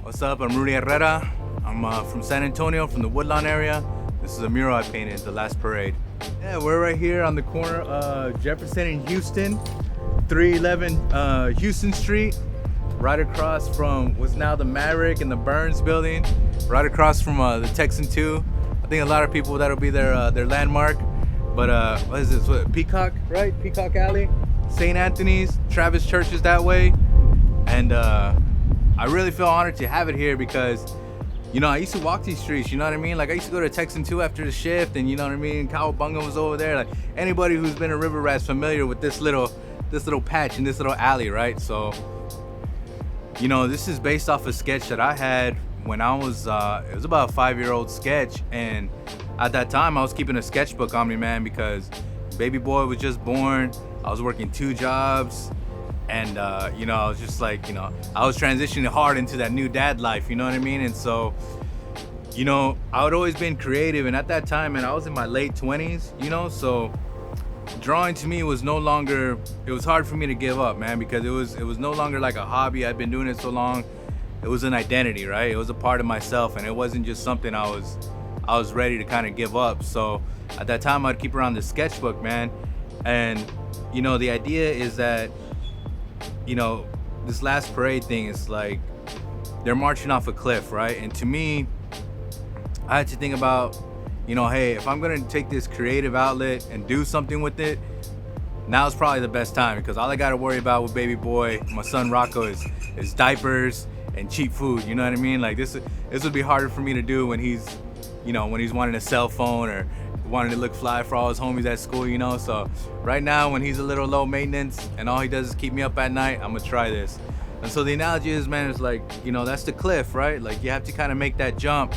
What's up? I'm Rudy Herrera. I'm from San Antonio, from the Woodlawn area. This is a mural I painted, The Last Parade. Yeah, we're right here on the corner of Jefferson and Houston, 311 Houston Street, right across from what's now the Maverick and the Burns building, right across from the Texan 2. I think a lot of people, that'll be their landmark. But what is this? What, Peacock, right? Peacock Alley, St. Anthony's, Travis Church is that way. And I really feel honored to have it here because, you know, I used to walk these streets, you know what I mean? Like, I used to go to Texan 2 after the shift, and you know what I mean? Cowabunga was over there. Like, anybody who's been a river rat's familiar with this little patch and this little alley, right? So, you know, this is based off a sketch that I had when I was, it was about a 5-year-old sketch, and at that time I was keeping a sketchbook on me, man, because baby boy was just born. I was working 2 jobs. And, you know, I was just like, you know, I was transitioning hard into that new dad life, you know what I mean? And so, you know, I had always been creative. And at that time, man, I was in my late 20s, you know? So drawing to me was no longer, it was hard for me to give up, man, because it was no longer like a hobby. I'd been doing it so long. It was an identity, right? It was a part of myself. And it wasn't just something I was ready to kind of give up. So at that time, I'd keep around the sketchbook, man. And, you know, the idea is that, you know, this last parade thing is like they're marching off a cliff, right? And to me, I had to think about, you know, hey, if I'm gonna take this creative outlet and do something with it, now's probably the best time, because all I gotta worry about with baby boy, my son Rocco, is diapers and cheap food. You know what I mean? Like this would be harder for me to do when he's, you know, when he's wanting a cell phone or wanting to look fly for all his homies at school, you know? So right now, when he's a little low maintenance and all he does is keep me up at night, I'm gonna try this. And so the analogy is, man, it's like, you know, that's the cliff, right? Like you have to kind of make that jump.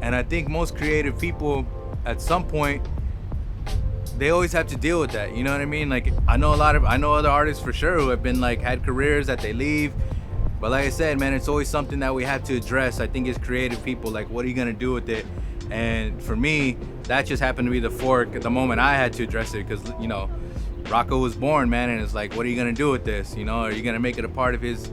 And I think most creative people at some point, they always have to deal with that, you know what I mean? Like I know other artists for sure who have been like, had careers that they leave. But like I said, man, it's always something that we have to address. I think as creative people, like, what are you gonna do with it? And for me, that just happened to be the fork at the moment I had to address it, because, you know, Rocco was born, man, and it's like, what are you gonna do with this? You know, are you gonna make it a part of his,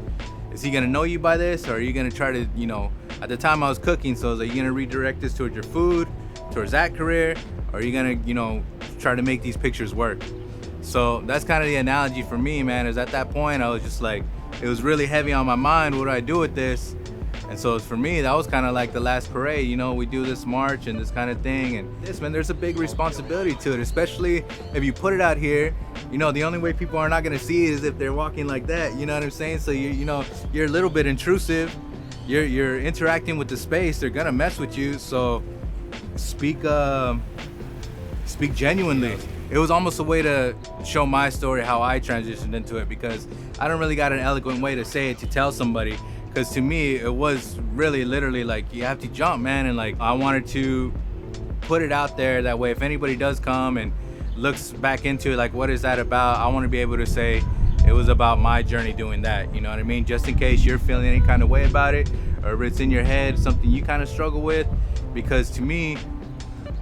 is he gonna know you by this? Or are you gonna try to, you know, at the time I was cooking, so I was like, are you gonna redirect this towards your food, towards that career? Or are you gonna, you know, try to make these pictures work? So that's kind of the analogy for me, man, is at that point I was just like, it was really heavy on my mind, what do I do with this? And so for me, that was kind of like the last parade, you know, we do this march and this kind of thing. And this, man, there's a big responsibility to it, especially if you put it out here. You know, the only way people are not going to see it is if they're walking like that, you know what I'm saying? So, you know, you're a little bit intrusive. You're interacting with the space. They're going to mess with you. So speak genuinely. It was almost a way to show my story, how I transitioned into it, because I don't really got an eloquent way to say it, to tell somebody. Because to me, it was really literally like, you have to jump, man. And like, I wanted to put it out there that way. If anybody does come and looks back into it, like, what is that about? I want to be able to say it was about my journey doing that. You know what I mean? Just in case you're feeling any kind of way about it, or if it's in your head, something you kind of struggle with. Because to me,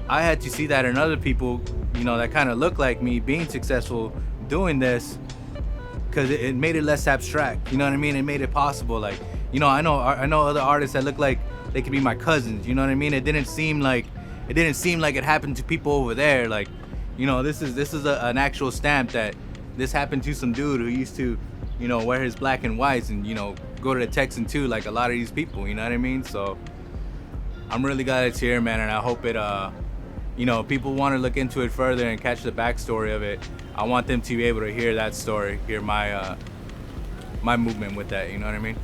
I had to see that in other people, you know, that kind of look like me being successful doing this, because it made it less abstract. You know what I mean? It made it possible. Like, you know, I know other artists that look like they could be my cousins. You know what I mean? It didn't seem like it happened to people over there. Like, you know, this is an actual stamp that this happened to some dude who used to, you know, wear his black and whites and, you know, go to the Texan 2 like a lot of these people. You know what I mean? So I'm really glad it's here, man, and I hope it, you know, people want to look into it further and catch the backstory of it. I want them to be able to hear that story, hear my movement with that. You know what I mean?